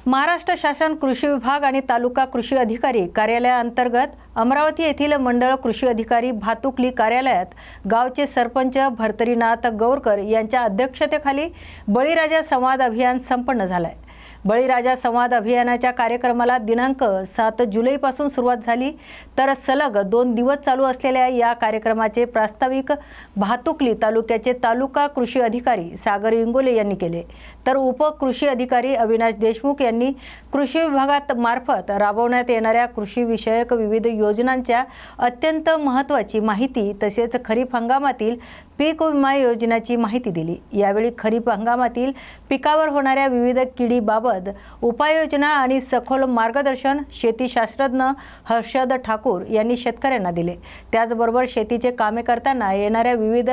महाराष्ट्र शासन कृषी विभाग आणि तालुका कृषी अधिकारी कार्यालयाअंतर्गत अमरावती येथील मंडळ कृषी अधिकारी भातुकली कार्यालयात गावचे सरपंच भरतरीनाथ गौरकर यांच्या अध्यक्षतेखाली बळीराजा संवाद अभियान संपन्न झाले। बळीराजा संवाद अभियानाच्या कार्यक्रमाला दिनांक 7 जुलैपासून सुरुवात झाली, तर सलग 2 दिवस चालू असलेल्या या कार्यक्रमाचे प्रास्ताविक भातुकली तालुक्याचे तालुका कृषी अधिकारी सागर इंगोले यांनी केले, तर उप कृषी अधिकारी अविनाश देशमुख यांनी कृषी विभागात मार्फत राबवण्यात येणाऱ्या कृषी विषयक विविध योजनांच्या अत्यंत महत्त्वाची माहिती तसेच खरीप हंगामातील पीक विमा योजनेची माहिती दिली। यावेळी खरीप हंगामातील पिकावर होणाऱ्या विविध किडीबाबत उपाययोजना आणि सखोल मार्गदर्शन शेती शास्त्रज्ञ हर्षद ठाकूर यांनी शेतकऱ्यांना दिले। त्याचबरोबर शेतीचे कामे करताना येणाऱ्या विविध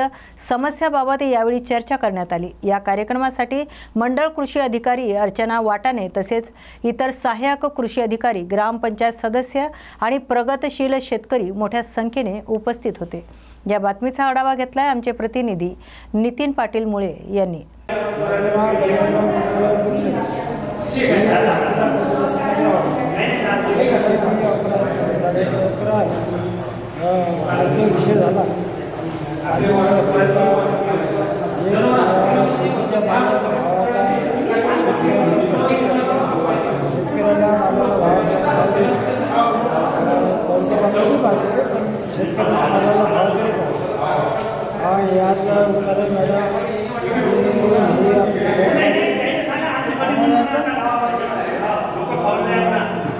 समस्याबाबत यावेळी चर्चा करण्यात आली। या कार्यक्रमासाठी मंडळ कृषी अधिकारी अर्चना वाटाणे तसेच इतर सहाय्यक कृषी अधिकारी, ग्रामपंचायत सदस्य आणि प्रगतशील शेतकरी मोठ्या संख्येने उपस्थित होते। या बातमीचा आढावा घेतलाय आमचे प्रतिनिधी नितीन पाटील मुळे यांनी।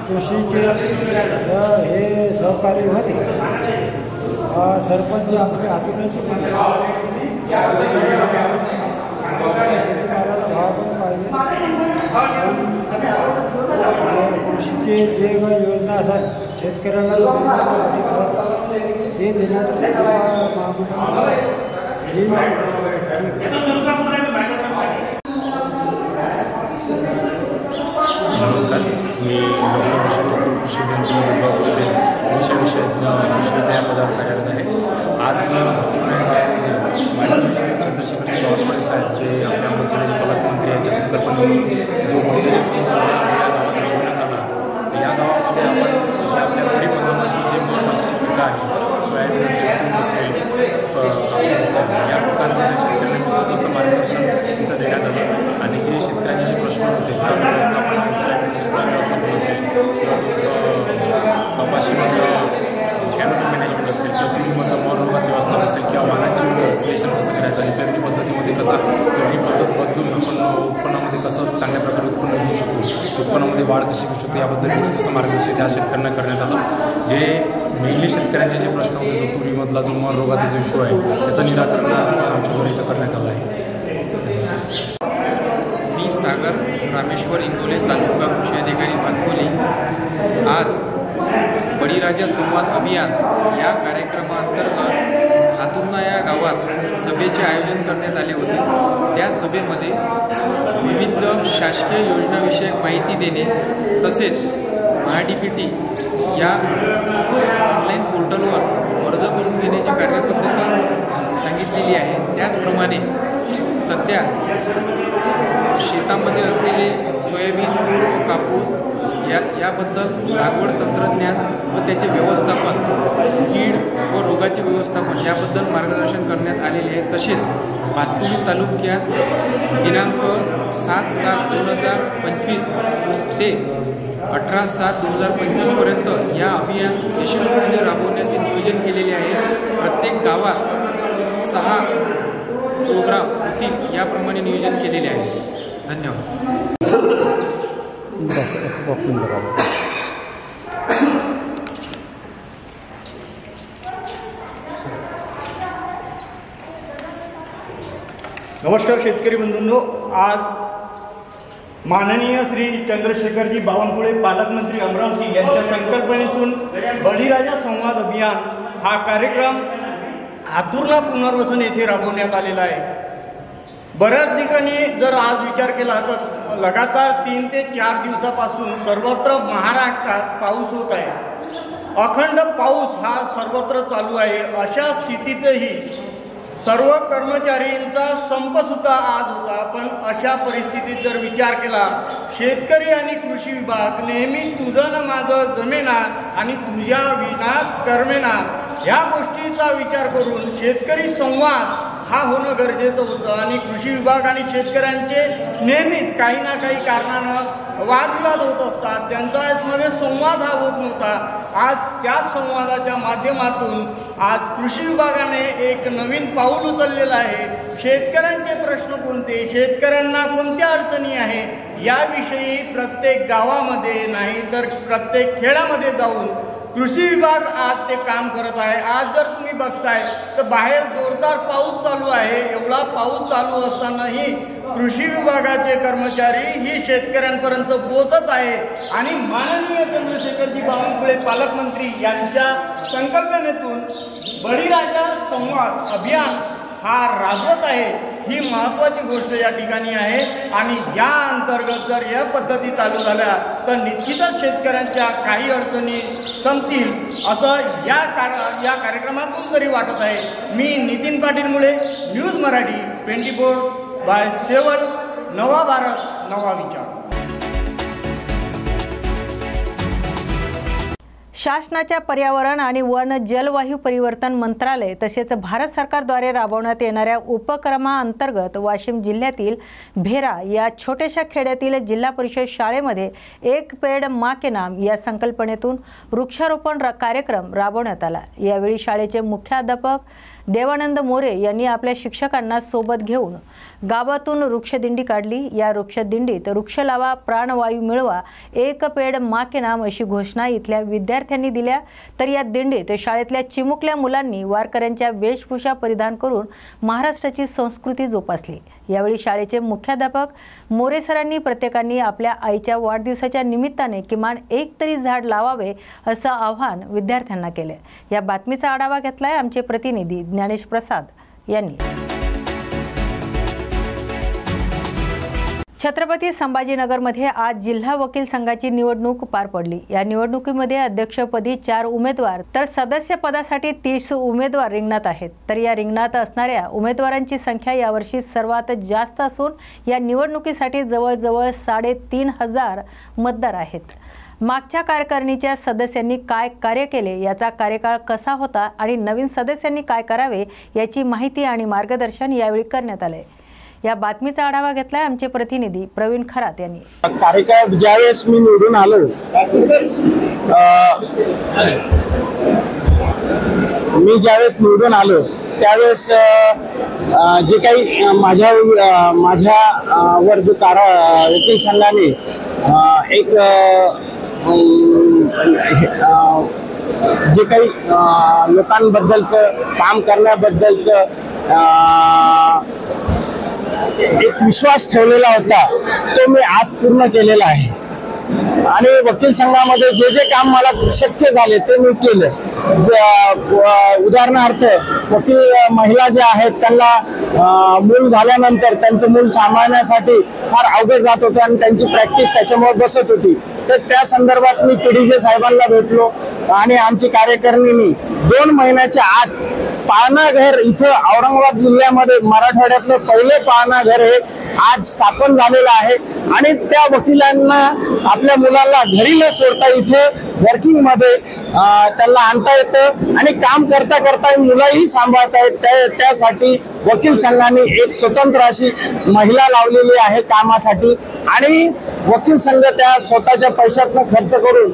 कृषीचे हे सहकारी होते। सरपंच आपले हातूनची शेतीमालाला भाव पण पाहिजे। कृषीचे जे योजना असतात शेतकऱ्यांना ते देण्यात नमस्कार, मी कृषी विश्वविद्यालय पदावर कार्यरत आहे। आज चंद्रशेखर बावनकुळे साहेब जे आपल्या जिल्ह्याचे पालकमंत्री यांच्या संकल्पनेतून जो या गावामध्ये आपण जे आपल्या खरीप हंगामातील जे महत्त्वाचे पिकं आहेत, सोयाबीन असेल, कापूस असेल, या पिकांमध्ये शेतकऱ्यांना थोडंसं मार्गदर्शन इथं देण्यात आलं आणि जे शेतकऱ्यांचे जे प्रश्न होते व्यवस्थापन, सोयाबीन व्यवस्थापन असेल किंवा तुमचं कपाशीमधलं कॅनोपी मॅनेजमेंट असेल किंवा तुम्हीमधलं मॉलरोगाची व्यवस्था असेल किंवा वाहनाची विश्लेषण कसं करायचं आणि पेरणी पद्धतीमध्ये कसं ही पद्धत बदलून आपण उत्पन्नामध्ये कसं चांगल्या प्रकारे उत्पन्न घेऊ शकतो, उत्पन्नामध्ये वाढ कशी घेऊ शकतो याबद्दल कसं मार्गदर्शन त्या शेतकऱ्यांना करण्यात आलं। जे मेनली शेतकऱ्यांचे जे प्रश्न होते, जो तुरीमधला जो मॉलरोगाचा जो इश्यू आहे त्याचं निराकरण आमच्यावर इथं करण्यात आलं आहे। मी सागर रामेश्वर इंगोले, तालुका कृषी अधिकारी भातुकली। आज बळीराजा संवाद अभियान या कार्यक्रमाअंतर्गत हातुर्ना या गावात सभेचे आयोजन करण्यात आले होते। त्या सभेमध्ये विविध शासकीय योजनाविषयक माहिती देणे तसेच MyDBT या ऑनलाईन पोर्टलवर अर्ज करून घेण्याची कार्यपद्धती सांगितलेली आहे। त्याचप्रमाणे सध्या शेतामध्ये असलेले सोयाबीन, कापूस याबद्दल लागवड तंत्रज्ञान व त्याचे व्यवस्थापन, कीड व रोगाचे व्यवस्थापन याबद्दल मार्गदर्शन करण्यात आलेले आहे। तसेच भातुकली तालुक्यात दिनांक 7/7/2025 ते 18/7/2025 पर्यंत या अभियान यशस्वीपणे राबवण्याचे नियोजन केलेले आहे। प्रत्येक गावात 6 प्रोग्राम होतील याप्रमाणे नियोजन केलेले आहे। धन्यवाद। नमस्कार शेतकरी बंधूंनो, आज माननीय श्री चंद्रशेखरजी बावनकुळे पालकमंत्री अमरावती यांच्या संकल्पनेतून बळीराजा संवाद अभियान हा कार्यक्रम हातुर्ना पुनर्वसन येथे राबवण्यात आलेला आहे। बऱ्याच ठिकाणी जर आज विचार केला तर लगातार 3 ते 4 दिवसापासून सर्वत्र महाराष्ट्रात पाऊस होत आहे। अखंड पाऊस हा सर्वत्र चालू आहे। अशा स्थितीतही सर्व कर्मचाऱ्यांचा संप सुद्धा आज होता। पण अशा परिस्थितीत जर विचार केला, शेतकरी आणि कृषी विभाग नेहमी तुझं न माझं जमेना आणि तुझ्या विना कर्मेना ह्या गोष्टीचा विचार करून शेतकरी संवाद हा होणं गरजेचं होतं। आणि कृषी विभाग आणि शेतकऱ्यांचे नेहमीच काही ना काही कारणानं वादविवाद होत असतात, त्यांच्यामध्ये संवाद हा होत नव्हता। आज त्याच संवादाच्या माध्यमातून आज कृषी विभागाने एक नवीन पाऊल उचललेलं आहे। शेतकऱ्यांचे प्रश्न कोणते, शेतकऱ्यांना कोणत्या अडचणी आहे याविषयी प्रत्येक गावामध्ये नाही तर प्रत्येक खेड्यामध्ये जाऊन कृषी विभाग आज ते काम करत आहे। आज जर तुम्ही बघताय तर बाहेर जोरदार पाऊस चालू आहे। एवढा पाऊस चालू असतानाही कृषी विभागाचे कर्मचारी ही शेतकऱ्यांपर्यंत पोहोचत आहे आणि माननीय चंद्रशेखरजी बावनकुळे पालकमंत्री यांच्या संकल्पनेतून बळीराजा संवाद अभियान हा राबवत आहे। ही महत्त्वाची गोष्ट या ठिकाणी आहे आणि या अंतर्गत जर या पद्धती चालू झाल्या तर निश्चितच शेतकऱ्यांच्या काही अडचणी संपतील असं या कार्यक्रमातून तरी वाटत आहे। मी नितीन पाटील मुळे, न्यूज मराठी 24/7, नवा भारत नवा विचार। शासनाच्या पर्यावरण आणि वन जलवायू परिवर्तन मंत्रालय तसेच भारत सरकारद्वारे राबवण्यात येणाऱ्या उपक्रमांतर्गत वाशिम जिल्ह्यातील भेरा या छोट्याशा खेड्यातील जिल्हा परिषद शाळेमध्ये एक पेड़ माँ के नाम या संकल्पनेतून वृक्षारोपण कार्यक्रम राबवण्यात आला। यावेळी शाळेचे मुख्याध्यापक देवानंद मोरे यांनी आपल्या शिक्षकांना सोबत घेऊन गावातून वृक्षदिंडी काढली। या वृक्षदिंडीत वृक्ष लावा, प्राणवायू मिळवा, एक पेड़ माँ के नाम अशी घोषणा इथल्या विद्यार्थ्यांनी दिल्या। तर या दिंडीत शाळेतल्या चिमुकल्या मुलांनी वारकऱ्यांच्या वेशभूषा परिधान करून महाराष्ट्राची संस्कृती जोपासली। यावेळी शाळेचे मुख्याध्यापक मोरे सरांनी प्रत्येकाने आपल्या आईच्या वाढदिवसाच्या निमित्ताने किमान एक तरी झाड लावावे असं आवाहन विद्यार्थ्यांना केले। या बातमीचा आढावा घेतलाय आमचे प्रतिनिधी ज्ञानेश प्रसाद यांनी। छत्रपती संभाजीनगरमध्ये आज जिल्हा वकील संघाची निवडणूक पार पडली। या निवडणुकीमध्ये अध्यक्षपदी 4 उमेदवार तर सदस्य पदासाठी 30 उमेदवार रिंगणात आहेत। तर या रिंगणात असणाऱ्या उमेदवारांची संख्या यावर्षी सर्वात जास्त असून या निवडणुकीसाठी जवळजवळ 3,500 मतदार आहेत। मागच्या कार्यकारिणीच्या सदस्यांनी काय कार्य केले, याचा कार्यकाळ कसा होता आणि नवीन सदस्यांनी काय करावे याची माहिती आणि मार्गदर्शन यावेळी करण्यात आले। या बातमीचा आढावा घेतलाय आमचे प्रतिनिधी प्रवीण खरात यांनी। कार्यकाळ ज्यावेळेस मी निवडून आलो, त्यावेळेस जे काही माझ्या वर्ग वकील संघाने एक जे काही लोकांबद्दलचं काम करण्याबद्दलचं एक विश्वास ठेवलेला होता, तो मी आज पूर्ण केलेला आहे। आणि वकील संघामध्ये जे जे काम मला शक्य झाले ते मी केलं। उदाहरणार्थ वकील महिला जे आहेत त्यांना मूल झाल्यानंतर त्यांचं मूल सांभाळण्यासाठी फार अवघड जात होतं आणि त्यांची प्रॅक्टिस त्याच्यामुळे बसत होती। तर त्या संदर्भात मी पीडीजे साहेबांना भेटलो आणि आमची कार्यकारिणीने 2 महिन्याच्या आत पाळणा घर इथं औरंगाबाद जिल्ह्यामध्ये मराठवाड्यातलं पहिले पाळणा घर हे आज स्थापन झालेलं आहे। आणि त्या वकिलांना आपल्या मुलाला घरी न सोडता इथे वर्किंग मध्ये त्यांना आणता येतं आणि काम करता करता मुलंही सांभाळता येत। त्यासाठी वकील संघाने एक स्वतंत्र अशी महिला लावलेली आहे कामासाठी आणि वकील संघ त्या स्वतःच्या पैशातनं खर्च करून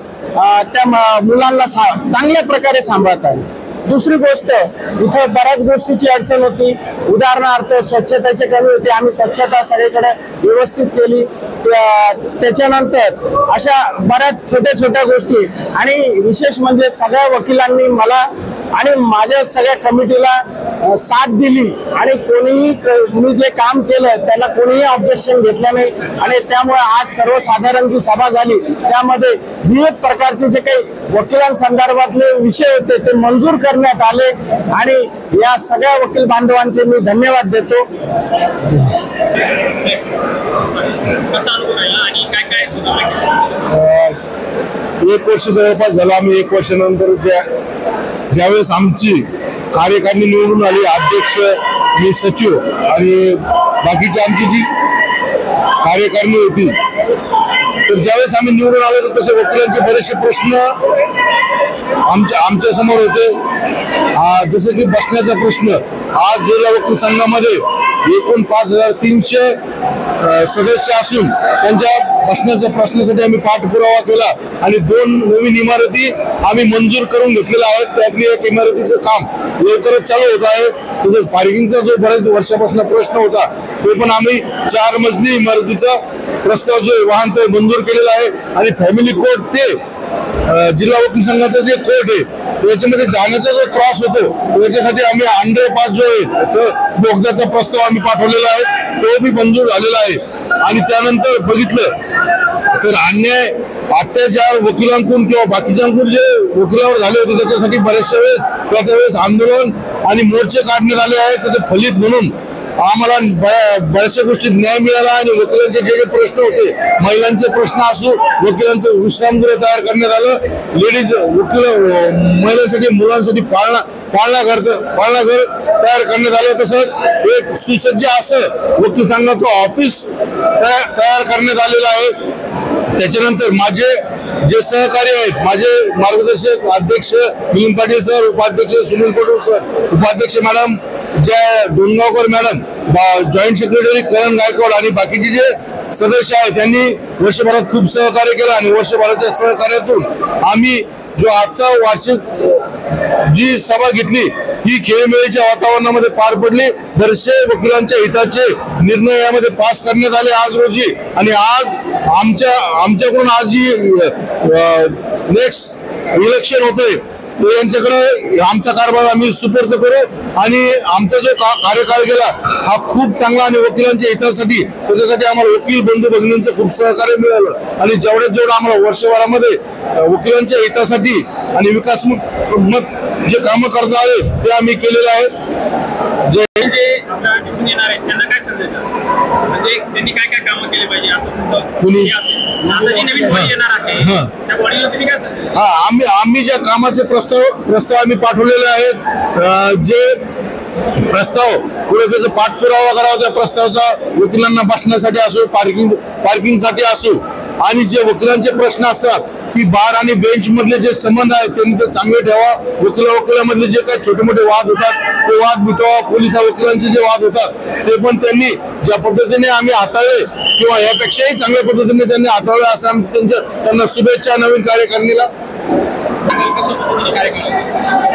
त्या मुलांना चांगल्या प्रकारे सांभाळत आहे। दुसरी गोष्ट, इथं बऱ्याच गोष्टीची अडचण होती। उदाहरणार्थ स्वच्छतेची कमी होती, आम्ही स्वच्छता सगळीकडे व्यवस्थित केली। त्याच्यानंतर अशा बऱ्याच छोट्या छोट्या गोष्टी आणि विशेष म्हणजे सगळ्या वकिलांनी मला आणि माझ्या सगळ्या कमिटीला साथ दिली आणि कोणीही मी जे काम केलं त्याला कोणीही ऑब्जेक्शन घेतलं नाही। आणि त्यामुळे आज सर्वसाधारण जी सभा झाली त्यामध्ये विविध प्रकारचे जे काही वकिलांसंदर्भातले विषय होते ते मंजूर करण्यात आले आणि या सगळ्या वकील बांधवांचे मी धन्यवाद देतो। एक वर्ष जवळपास झालं। आम्ही 1 वर्षानंतर ज्यावेळेस आमची कार्यकारिणी निवडून आली, अध्यक्ष मी सचिव आणि बाकीची आमची जी कार्यकारिणी होती, तर ज्यावेळेस आम्ही निवडून आलो तर तसे वकिलांचे बरेचसे प्रश्न आमच्या समोर होते. जसं की बसण्याचा प्रश्न. आज जिल्हा वकील संघामध्ये एकूण 5300 सदस्य असून त्यांच्या बसण्याच्या प्रश्नासाठी आम्ही पाठपुरावा केला आणि 2 नवीन इमारती आम्ही मंजूर करून घेतलेल्या आहेत. त्यातली एक इमारतीचं काम लवकरच चालू होत आहे. तसंच पार्किंगचा जो बऱ्याच वर्षापासून प्रश्न होता तो पण आम्ही 4 मजली इमारतीचा प्रस्ताव जे वाहन ते मंजूर केलेला आहे. आणि फॅमिली कोर्ट ते जिल्हा वकील संघाचं जे कोर्ट आहे त्याच्यामध्ये जाण्याचा जो त्रास होतो त्याच्यासाठी आम्ही अंडरपास जो आहे तो बोगद्याचा प्रस्ताव आम्ही पाठवलेला आहे, तो बी मंजूर झालेला आहे. आणि त्यानंतर बघितलं तर अन्याय अत्याचार वकिलांकडून किंवा बाकीच्यांकडून जे वकिलावर झाले होते त्याच्यासाठी बऱ्याचशा वेळेस त्यावेळेस आंदोलन आणि मोर्चे काढण्यात आले आहेत. त्याचे फलित म्हणून आम्हाला बऱ्याचशा गोष्टीत न्याय मिळाला आणि वकिलांचे जे प्रश्न होते, महिलांचे प्रश्न असो, वकिलांचं विश्रामगृह तयार करण्यात आलं. लेडीज वकील महिलांसाठी मुलांसाठी पाळणाघर तयार करण्यात आलं. तसंच एक सुसज्ज असं वकील संघाचं ऑफिस तयार करण्यात आलेलं आहे. त्याच्यानंतर माझे जे सहकारी आहेत, माझे मार्गदर्शक अध्यक्ष मिलिंद पाटील सर, उपाध्यक्ष सुनील पटोल सर, उपाध्यक्ष मॅडम जय डोणगावकर मॅडम, जॉईंट सेक्रेटरी करण गायकवाड आणि बाकीचे जे सदस्य आहेत त्यांनी वर्षभरात खूप सहकार्य केलं. आणि वर्षभराच्या सहकार्यातून आम्ही जो आजचा वार्षिक जी सभा घेतली ही खेळमेळीच्या वातावरणामध्ये पार पडली. बरेचसे वकिलांच्या हिताचे निर्णय यामध्ये पास करण्यात आले आज रोजी. आणि आज आमच्याकडून आज जी नेक्स्ट इलेक्शन होतंय तो यांच्याकडे आमचा कारभार आम्ही सुपूर्द करू. आणि आमचा जो कार्यकाळ गेला हा खूप चांगला आणि वकिलांच्या हितासाठी त्याच्यासाठी आम्हाला वकील बंधू भगिनींचं खूप सहकार्य मिळालं. आणि जेवढं आम्हाला वर्षभरामध्ये वकिलांच्या हितासाठी आणि विकासमूलक जे कामं करता आले ते आम्ही केलेले आहेत. जे निवडून येणार आहेत त्यांना काय संदेश म्हणजे त्यांनी काय काय कामं केली पाहिजे असं नवीन बॉडी येणार आहे त्या बॉडीला तुम्ही काय संदेश? आम्ही ज्या कामाचे प्रस्ताव आम्ही पाठवलेले आहेत, जे प्रस्ताव पुढे त्याचा पाठपुरावा करावा त्या प्रस्तावाचा वकिलांना बसण्यासाठी असो, पार्किंगसाठी असो, आणि जे वकिलांचे प्रश्न असतात की बार आणि बेंच मधले जे संबंध आहेत त्यांनी ते चांगले ठेवा. वकिलामधले जे काही छोटे मोठे वाद होतात ते वाद मिटवा. पोलिस वकिलांचे जे वाद होतात ते पण त्यांनी ज्या पद्धतीने आम्ही हाताळले किंवा यापेक्षाही चांगल्या पद्धतीने त्यांनी हाताळले असं आम्ही त्यांना शुभेच्छा नवीन कार्यकारिणीला.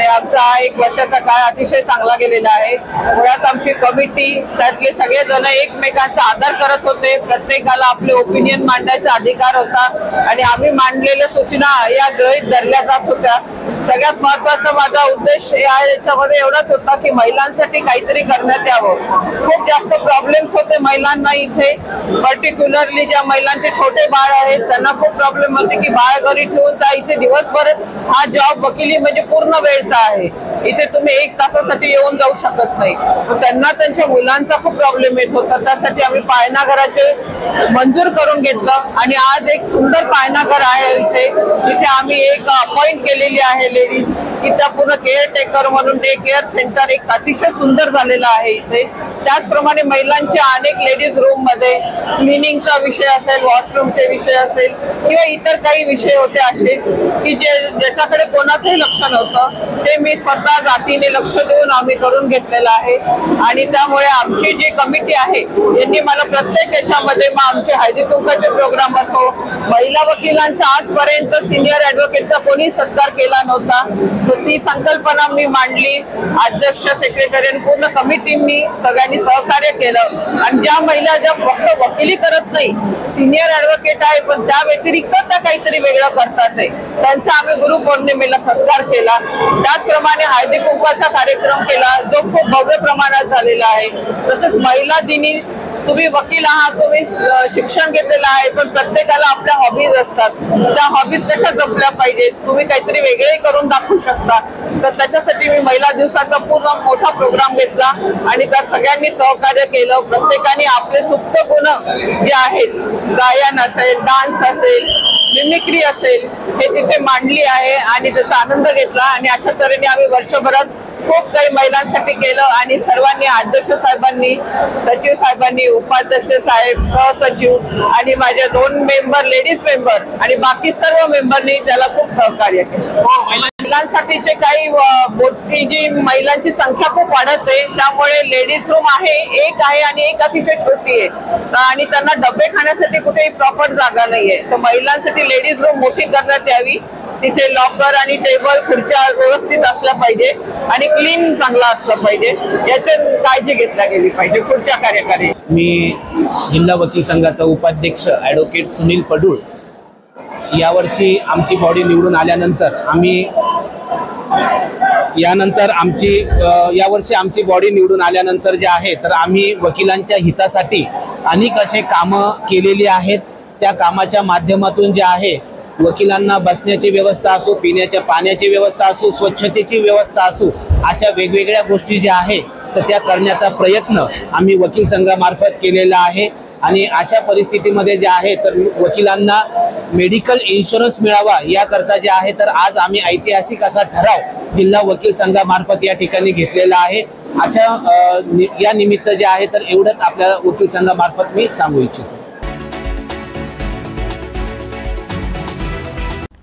आमचा हा 1 वर्षाचा काळ अतिशय चांगला गेलेला आहे. मुळात आमची कमिटी त्यातले सगळेजण एकमेकांचा आदर करत होते. प्रत्येकाला आपले ओपिनियन मांडायचा अधिकार होता आणि आम्ही मांडलेल्या सूचना या गृहीत धरल्या जात होत्या. सगळ्यात महत्वाचा माझा उद्देश याच्यामध्ये एवढाच होता की महिलांसाठी काहीतरी करण्यात यावं. खूप जास्त प्रॉब्लेम्स होते महिलांना इथे, पर्टिक्युलरली ज्या महिलांचे छोटे बाळ आहेत त्यांना खूप प्रॉब्लेम होते की बाळ घरी ठेवून त्या इथे दिवसभर हा जॉब वकिली म्हणजे पूर्ण वेळचा आहे, इथे तुम्ही 1 तासासाठी येऊन जाऊ शकत नाही. त्यांना त्यांच्या मुलांचा खूप प्रॉब्लेम येत होता. त्यासाठी आम्ही पाळणाघराचे मंजूर करून घेतलं आणि आज एक सुंदर पाळणाघर आहे इथे आम्ही एक अपॉइंट केलेली आहे लेडीज की त्या पूर्ण केअरटेकर म्हणून डे केअर सेंटर एक अतिशय सुंदर झालेलं आहे इथे. त्याचप्रमाणे महिलांच्या अनेक लेडीज रूम मध्ये क्लिनिंगचा विषय असेल, वॉशरूमचे विषय असेल किंवा इतर काही विषय होते असे की ज्याच्याकडे कोणाचंही लक्ष नव्हतं ते मी स्वतः जातीने लक्ष देऊन आम्ही करून घेतलेलं आहे. आणि त्यामुळे आमची जी कमिटी आहे यांनी मला प्रत्येक याच्यामध्ये मग आमचे हळदी कुंकाचे प्रोग्राम असो, महिला वकिलांचा आजपर्यंत सिनियर ऍडव्होकेटचा कोणी सत्कार केला नव्हता, तर ती संकल्पना मी मांडली. अध्यक्ष, सेक्रेटरी आणि पूर्ण कमिटींनी सगळ्यांनी सहकार्य केलं. आणि ज्या महिला ज्या फक्त वकिली करत नाही, सिनियर ऍडव्होकेट आहे पण त्या व्यतिरिक्त त्या काहीतरी वेगळं करतात त्यांचा आम्ही गुरुपौर्णिमेला सत्कार केला. त्याचप्रमाणे हळदी कुंकवाचा कार्यक्रम केला जो खूप भव्य प्रमाणात झालेला आहे. तसेच महिला दिनी तुम्ही वकील आहात, तुम्ही शिक्षण घेतलेलं आहे, पण प्रत्येकाला आपल्या हॉबीज असतात. त्या हॉबीज कशा जपल्या पाहिजेत, तुम्ही काहीतरी वेगळे करून दाखवू शकता. तर त्याच्यासाठी मी महिला दिवसाचा पूर्ण मोठा प्रोग्राम घेतला आणि त्यात सगळ्यांनी सहकार्य केलं. प्रत्येकाने आपले सुप्त गुण जे आहेत, गायन असेल, डान्स असेल, मिमिक्री असेल, हे तिथे मांडली आहे आणि त्याचा आनंद घेतला. आणि अशा तऱ्हेने आम्ही वर्षभरात खूप काही महिलांसाठी केलं आणि सर्वांनी अध्यक्ष साहेबांनी, सचिव साहेबांनी, उपाध्यक्ष साहेब, सहसचिव आणि माझे 2 मेंबर लेडीज मेंबर आणि बाकी सर्व मेंबरनी त्याला खूप सहकार्य केलं. महिलांसाठीचे काही मोठी जी महिलांची संख्या खूप वाढत आहे, त्यामुळे लेडीज रूम एक आहे आणि एक अतिशय छोटी आहे आणि त्यांना डबे खाण्यासाठी कुठेही प्रॉपर जागा नाहीये. तर महिलांसाठी लेडीज रूम मोठी करण्यात यावी. तिथे लॉकर आणि टेबल खुर्च्या व्यवस्थित असल्या पाहिजे आणि क्लीन चांगला असला पाहिजे, याची काळजी घेतल्या गेली पाहिजे पुढच्या कार्यकारी. मी जिल्हा वकील संघाचा उपाध्यक्ष ॲडव्होकेट सुनील पडूळ. यावर्षी आमची बॉडी निवडून आल्यानंतर यावर्षी आमची बॉडी निवडून आल्यानंतर जे आहे तर आम्ही वकिलांच्या हितासाठी अनेक असे कामं केलेली आहेत. त्या कामाच्या माध्यमातून जे आहे वकिलांना बसण्याची व्यवस्था असो, पिण्याच्या पाण्याची व्यवस्था असो, स्वच्छतेची व्यवस्था असो, अशा वेगवेगळ्या गोष्टी ज्या आहे तर त्या करण्याचा प्रयत्न आम्ही वकील संघामार्फत केलेला आहे. आणि अशा परिस्थितीमध्ये जे आहे तर वकिलांना मेडिकल इन्शुरन्स मिळावा याकरता जे आहे तर आज आम्ही ऐतिहासिक असा ठराव जिल्हा वकील संघामार्फत या ठिकाणी घेतलेला आहे. अशा या निमित्त जे आहे तर एवढंच आपल्या वकील संघामार्फत मी सांगू इच्छितो.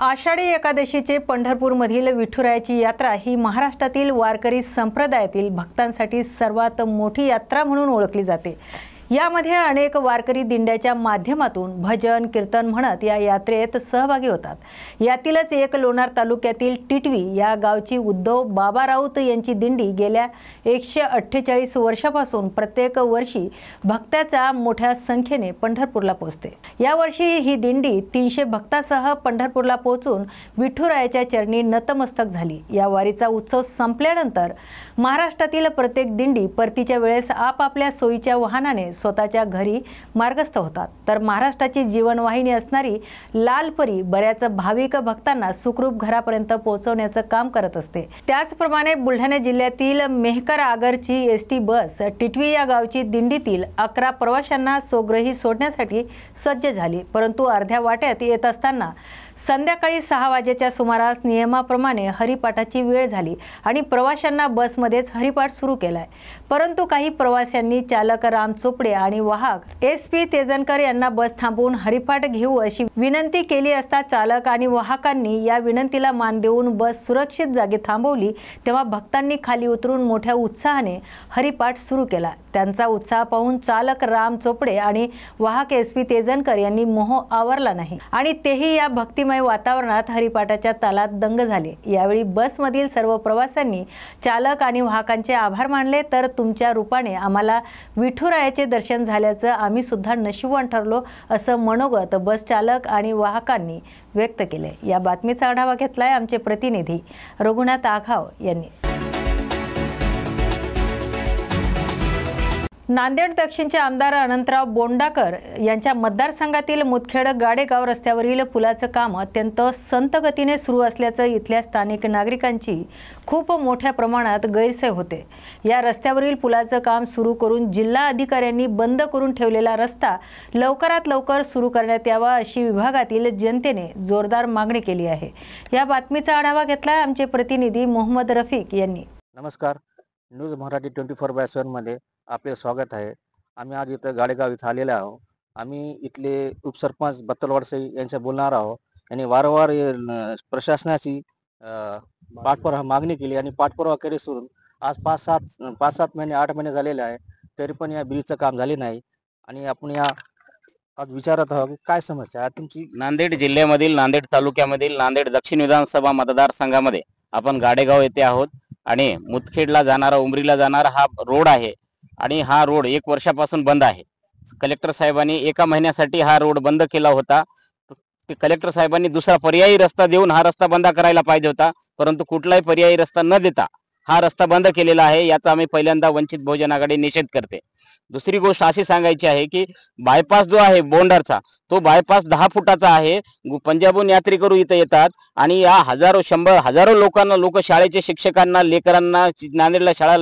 आषाढी एकादशीचे पंढरपूरमधील विठुरायाची यात्रा ही महाराष्ट्रातील वारकरी संप्रदायातील भक्तांसाठी सर्वात मोठी यात्रा म्हणून ओळखली जाते. यामध्ये अनेक वारकरी दिंड्याच्या माध्यमातून भजन कीर्तन म्हणत या यात्रेत सहभागी होतात. यातीलच एक लोणार तालुक्यातील टिटवी या गावची उद्धव बाबा राऊत यांची दिंडी गेल्या 148 वर्षापासून प्रत्येक वर्षी भक्तांच्या मोठ्या संख्येने पंढरपूरला पोहोचते. यावर्षी ही दिंडी 300 भक्तांसह पंढरपूरला पोहोचून विठुरायाच्या चरणी नतमस्तक झाली. या वारीचा उत्सव संपल्यानंतर महाराष्ट्रातील प्रत्येक दिंडी परतीच्या वेळेस आपापल्या सोयीच्या वाहनाने स्वतःच्या घरी मार्गस्थ होतात. तर महाराष्ट्राची जीवनवाहिनी असणारी लालपरी बऱ्याच भाविक भक्तांना सुखरूप घरापर्यंत पोहोचवण्याचं काम करत असते. त्याचप्रमाणे बुलढाणा जिल्ह्यातील मेहकर आगरची एसटी बस टिटवी या गावची दिंडीतील 11 प्रवाशांना स्वगृही सोडण्यासाठी सज्ज झाली. परंतु अर्ध्या वाट्यात येत असताना संध्याकाळी 6 वाजेच्या सुमारास नियमाप्रमाणे हरिपाठाची वेळ झाली आणि प्रवाशांना बसमध्येच हरिपाठ सुरू केलाय. परंतु काही प्रवाशांनी चालक राम चोपडे आणि वाहक SP तेजनकर यांना बस थांबवून हरिपाठ घेऊ अशी विनंती केली असता चालक आणि वाहकांनी या विनंतीला मान देऊन बस सुरक्षित जागी थांबवली. तेव्हा भक्तांनी खाली उतरून मोठ्या उत्साहाने हरिपाठ सुरू केला. त्यांचा उत्साह पाहून चालक राम चोपडे आणि वाहक SP तेजनकर यांनी मोह आवरला नाही आणि तेही या भक्तिमय वातावरणात हरिपाठाच्या तालात दंग झाले. यावेळी बसमधील सर्व प्रवाशांनी चालक आणि वाहकांचे आभार मानले. तर तुमच्या रूपाने आम्हाला विठुरायाचे दर्शन झाल्याचं आम्ही सुद्धा नशिबवान ठरलो असं मनोगत बस चालक आणि वाहकांनी व्यक्त केले. या बातमीचा आढावा घेतलाय आमचे प्रतिनिधी रघुनाथ आघाव यांनी. नांदेड दक्षिणचे आमदार अनंतराव बोंडाकर यांच्या मतदारसंघातील मुदखेड गाडेगाव रस्त्यावरील पुलाचं काम अत्यंत संत गतीने सुरू असल्याचं इथल्या स्थानिक नागरिकांची खूप मोठ्या प्रमाणात गैरसोय होते. या रस्त्यावरील पुलाचं काम सुरू करून जिल्हा अधिकाऱ्यांनी बंद करून ठेवलेला रस्ता लवकरात लवकर सुरू करण्यात यावा अशी विभागातील जनतेने जोरदार मागणी केली आहे. या बातमीचा आढावा घेतला आमचे प्रतिनिधी मोहम्मद रफिक यांनी. नमस्कार, न्यूज मराठी 24/7 मध्ये आपले स्वागत आहे. आम्ही आज इथं गाडेगाव इथं आलेले आहोत. आम्ही इथले उपसरपंच बत्तल वडसे यांच्या बोलणार आहोत. यांनी वारंवार प्रशासनाची पाठपुरावा मागणी केली आणि पाठपुरावा केली सोडून आज 5-7 महिने 8 महिने झालेले आहे, तरी पण या ब्रिजचं काम झाले नाही. आणि आपण या आज विचारत आहोत की काय समस्या आहे तुमची. नांदेड जिल्ह्यामधील नांदेड तालुक्यामधील नांदेड दक्षिण विधानसभा मतदारसंघामध्ये आपण गाडेगाव येथे आहोत आणि मुदखेडला जाणारा उमरीला जाणारा हा रोड आहे आणि हा रोड 1 वर्षापासून बंद आहे. कलेक्टर साहेबांनी 1 महिन्यासाठी हा रोड बंद केला होता. कलेक्टर साहेबांनी दुसरा पर्यायी रस्ता देऊन हा रस्ता बंद करायला पाहिजे होता, परंतु कुठलाही पर्यायी रस्ता न देता हा रस्ता बंद केलेला आहे. याचा आम्ही पहिल्यांदा वंचित बहुजन आघाडी निषेध करते. दुसरी गोष्ट अशी सांगायची आहे की बायपास जो आहे बोंडरचा तो बायपास 10 फुटाचा आहे. पंजाबहून यात्रेकरू इथे येतात आणि या हजारो लोक शाळेचे शिक्षकांना लेकरांना नांदेडला शाळा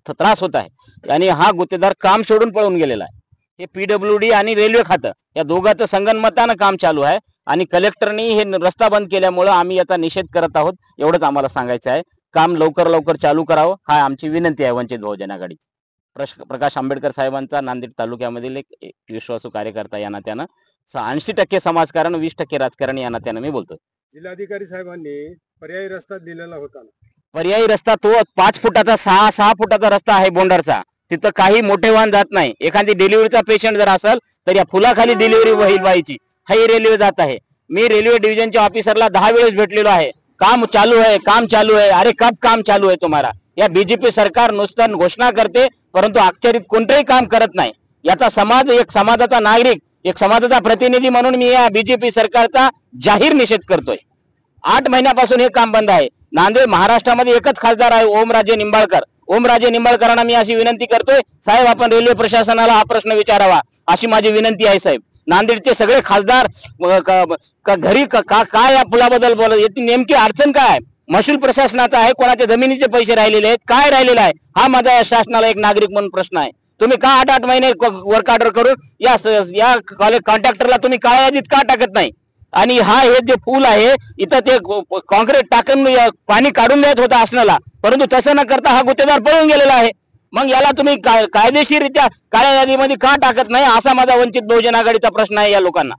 त्रास होत आहे आणि हा गुत्तेदार काम सोडून पळून गेलेला आहे. हे PWD आणि रेल्वे खातं या दोघांचं संगनमतानं काम चालू आहे आणि कलेक्टरनी हे रस्ता बंद केल्यामुळे आम्ही याचा निषेध करत आहोत. एवढंच आम्हाला सांगायचं आहे. काम लवकर चालू करावं हा आमची विनंती आहे वंचित बहुजन आघाडीची. प्रकाश आंबेडकर साहेबांचा नांदेड तालुक्यामधील एक विश्वासू कार्यकर्ता या नात्यानं 80% समाजकारण 20% राजकारण या नात्यानं मी बोलतो. जिल्हाधिकारी साहेबांनी पर्यायी रस्ता दिलेला होता. पर्यायी रस्ता तो 5 फुटाचा 6 फुटाचा रस्ता आहे बोंडरचा. तिथं काही मोठे वाहन जात नाही. एखादी डिलिव्हरीचा पेशंट जर असेल तर या फुलाखाली डिलिव्हरी होईल बाईची. हाही रेल्वे जात आहे. मी रेल्वे डिव्हिजनच्या ऑफिसरला 10 वेळेस भेटलेलो आहे. काम चालू आहे. अरे कब काम चालू आहे तुम्हाला? या बीजेपी सरकार नुसतं घोषणा करते परंतु अखत्यारीत कोणतेही काम करत नाही. याचा समाज, एक समाजाचा नागरिक, एक समाजाचा प्रतिनिधी म्हणून मी या बीजेपी सरकारचा जाहीर निषेध करतोय. 8 महिन्यापासून हे काम बंद आहे. नांदेड महाराष्ट्रामध्ये एकच खासदार आहे, ओमराजे निंबाळकर. ओमराजे निंबाळकरांना मी अशी विनंती करतोय, साहेब आपण रेल्वे प्रशासनाला हा प्रश्न विचारावा अशी माझी विनंती आहे. साहेब नांदेडचे सगळे खासदार घरी काय या पुलाबद्दल बोलत, याची नेमकी अडचण काय आहे? महसूल प्रशासनाचा आहे, कोणाच्या जमिनीचे पैसे राहिलेले आहेत, काय राहिलेला आहे हा माझा शासनाला एक नागरिक म्हणून प्रश्न आहे. तुम्ही का 8 महिने वर्क ऑर्डर करून या कॉन्ट्रॅक्टरला तुम्ही काळ्या यादीत का टाकत नाही? आणि हे जे पूल आहे इथं ते कॉन्क्रीट टाकून पाणी काढून देत होता असण्याला, परंतु तसं न करता हा गुत्तेदार पळून गेलेला आहे. मग याला तुम्ही कायदेशीररित्या काळ्या यादीमध्ये का टाकत नाही असा माझा वंचित बहुजन आघाडीचा प्रश्न आहे या लोकांना.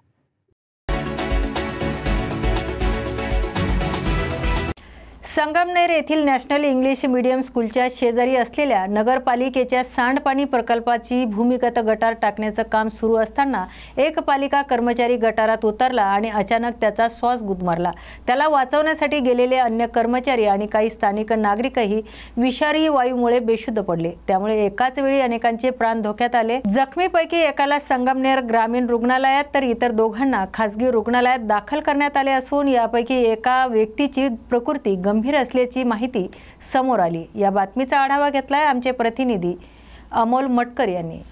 संगमनेर येथील नॅशनल इंग्लिश मीडियम स्कूलच्या शेजारी असलेल्या नगरपालिकेच्या सांडपाणी प्रकल्पाची भूमिगत गटार टाकण्याचं काम सुरू असताना एक पालिका कर्मचारी गटारात उतरला आणि अचानक त्याचा श्वास गुदमरला. त्याला वाचवण्यासाठी गेलेले अन्य कर्मचारी आणि काही स्थानिक नागरिकही विषारी वायूमुळे बेशुद्ध पडले. त्यामुळे एकाच वेळी अनेकांचे प्राण धोक्यात आले. जखमीपैकी एकाला संगमनेर ग्रामीण रुग्णालयात तर इतर दोघांना खासगी रुग्णालयात दाखल करण्यात आले असून यापैकी एका व्यक्तीची प्रकृती गंभीर असल्याची माहिती समोर आली. या बातमीचा आढावा घेतलाय आमचे प्रतिनिधी अमोल मटकर यांनी.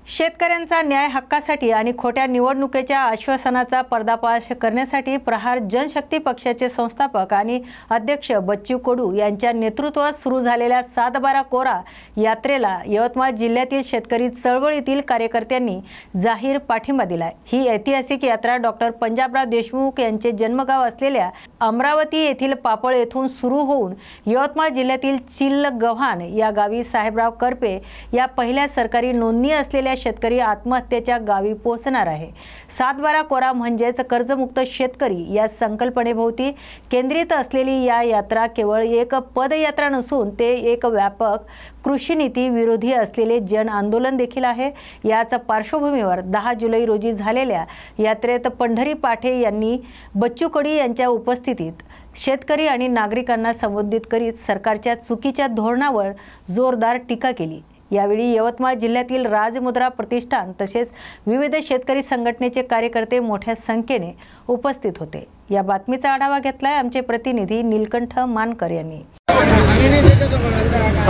शेतकऱ्यांचा न्याय हक्कासाठी आणि खोट्या निवडणुकीच्या आश्वासनाचा पर्दाफाश करण्यासाठी प्रहार जनशक्ती पक्षाचे संस्थापक आणि अध्यक्ष बच्चू कडू यांच्या नेतृत्वात सुरू झालेल्या 7/12 कोरा यात्रेला यवतमाळ जिल्ह्यातील शेतकरी चळवळीतील कार्यकर्त्यांनी जाहीर पाठिंबा दिलाय. ही ऐतिहासिक यात्रा डॉक्टर पंजाबराव देशमुख यांचे जन्मगाव असलेल्या अमरावती येथील पापळ येथून सुरू होऊन यवतमाळ जिल्ह्यातील चिलगव्हाण या गावी साहेबराव करपे या पहिल्या सरकारी नोंदणी असलेल्या शेतकरी आत्महत्येच्या गावी पोहोचणार आहे. 7/12 कोरा म्हणजेच कर्जमुक्त शेतकरी या संकल्पनेभोवती केंद्रित असलेली या यात्रा केवळ एक पदयात्रा नसून ते एक व्यापक कृषी नीती विरोधी असलेले जन आंदोलन देखील आहे. याच पार्श्वभूमीवर 10 जुलै रोजी झालेल्या यात्रेत पंढरी पाठे यांनी बच्चू कडू यांच्या उपस्थितीत शेतकरी आणि नागरिकांना संबोधित करीत सरकारच्या चुकीच्या धोरणावर जोरदार टीका केली. यावेळी यवतमाळ जिल्ह्यातील राजमुद्रा प्रतिष्ठान तसेच विविध शेतकरी संघटनेचे कार्यकर्ते मोठ्या संख्येने उपस्थित होते. या बातमीचा आढावा घेतलाय आमचे प्रतिनिधी नीलकंठ मानकर यांनी.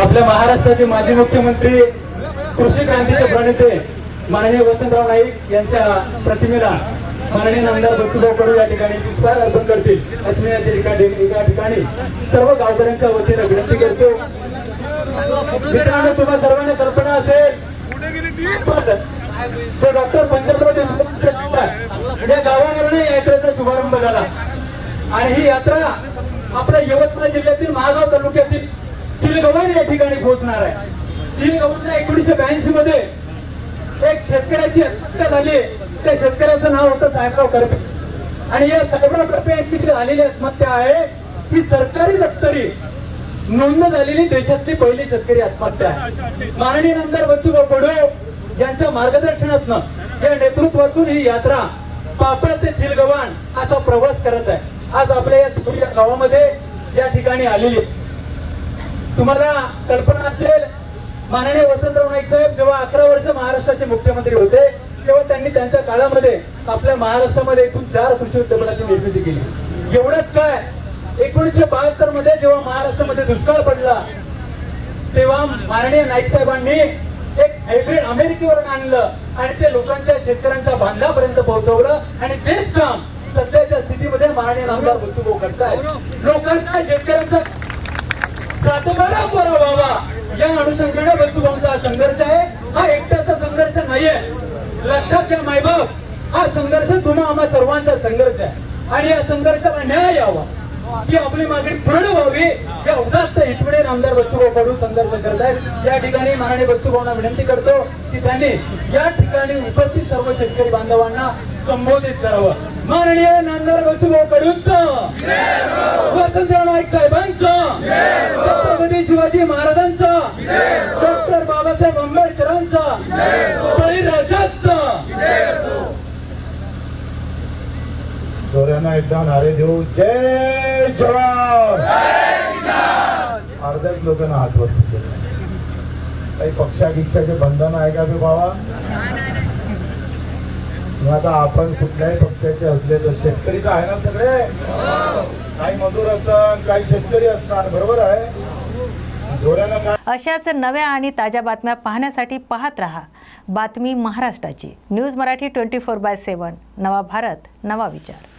आपल्या महाराष्ट्राचे माजी मुख्यमंत्री कृषी क्रांतीचे प्रणेते माननीय वसंतराव नाईक यांच्या प्रतिमेला माननीय आमदार बच्चूभाऊ कडू या ठिकाणी पुष्पहार अर्पण करतील अशी मी एका ठिकाणी सर्व गावकऱ्यांच्या वतीने विनंती करतो. मित्रांनो, तुम्हाला सर्वांना कल्पना असेल तो डॉक्टर पंजाबराव देशमुख या गावावरून यात्रेचा शुभारंभ झाला आणि ही यात्रा आपल्या यवतमाळ जिल्ह्यातील महागाव तालुक्यातील चिलगव्हाण या ठिकाणी पोहोचणार आहे. चिलगव्हाणला 1982 मध्ये एक शेतकऱ्याची आत्महत्या झाली. त्या शेतकऱ्याचं नाव होतं साहेबराव करपे आणि या साहेबराव करपे यांची जी झालेली आत्महत्या आहे ही सरकारी दप्तरी नोंद झालेली देशातली पहिली शेतकरी आत्महत्या आहे. माननीय आमदार बच्चूभाऊ कडू यांच्या मार्गदर्शनातून या नेतृत्वातून ही यात्रा पापळ ते चिलगव्हाण असा प्रवास करत आहे. आज आपल्या या गावामध्ये या ठिकाणी आलेली. तुम्हाला कल्पना असेल माननीय वसंतराव नाईक साहेब जेव्हा 11 वर्ष महाराष्ट्राचे मुख्यमंत्री होते तेव्हा त्यांनी त्यांच्या काळामध्ये आपल्या महाराष्ट्रामध्ये एकूण 4 कृषी विद्यापीठाची निर्मिती केली. एवढंच काय 1972 मध्ये जेव्हा महाराष्ट्रामध्ये दुष्काळ पडला तेव्हा माननीय नाईक साहेबांनी एक हायब्रिड अमेरिकेवरून आणलं आणि ते लोकांच्या शेतकऱ्यांच्या बांधापर्यंत पोहोचवलं आणि तेच काम सध्याच्या स्थितीमध्ये माननीय आमदार बच्चूभाऊ करतायत. लोकांच्या शेतकऱ्यांचा 7/12 कोरा व्हावा या अनुषंगाने बच्चूभाऊंचा संघर्ष आहे. हा एकट्याचा संघर्ष नाहीये. लक्षात घ्या मायबाप, हा संघर्ष तुम्हा आम्हा सर्वांचा संघर्ष आहे. आणि या संघर्षाला न्याय यावा, ही आपली मागणी पूर्ण व्हावी या उदात्त हितवडे आमदार बच्चूभाऊ कडू संघर्ष करत आहेत। या ठिकाणी माननीय बच्चूभाऊंना विनंती करतो की त्यांनी या ठिकाणी उपस्थित सर्व शेतकरी बांधवांना संबोधित करावं। माननीय आमदार बच्चूभाऊ कडूंचं, वसंतराव नाईक साहेबांचं, छत्रपती शिवाजी महाराजांचं, डॉक्टर बाबासाहेब आंबेडकरांचं, बळीराजाचं जोरानं एकदा नारे देऊ, जय जवान। अर्ध्याच लोकांना हातवर काही पक्षाभिक्षाचे बंधन आहे का बे बाबा? आता आपण कुठल्याही पक्षाचे असले तर शेतकरी तर आहे ना सगळे, काही मजूर असतात, काही शेतकरी असतात, बरोबर आहे। जोरानं अशाच नव्या आणि ताज्या बातम्या पाहण्यासाठी पाहत रहा बातमी महाराष्ट्राची। न्यूज मराठी 24/7, नवा भारत नवा विचार।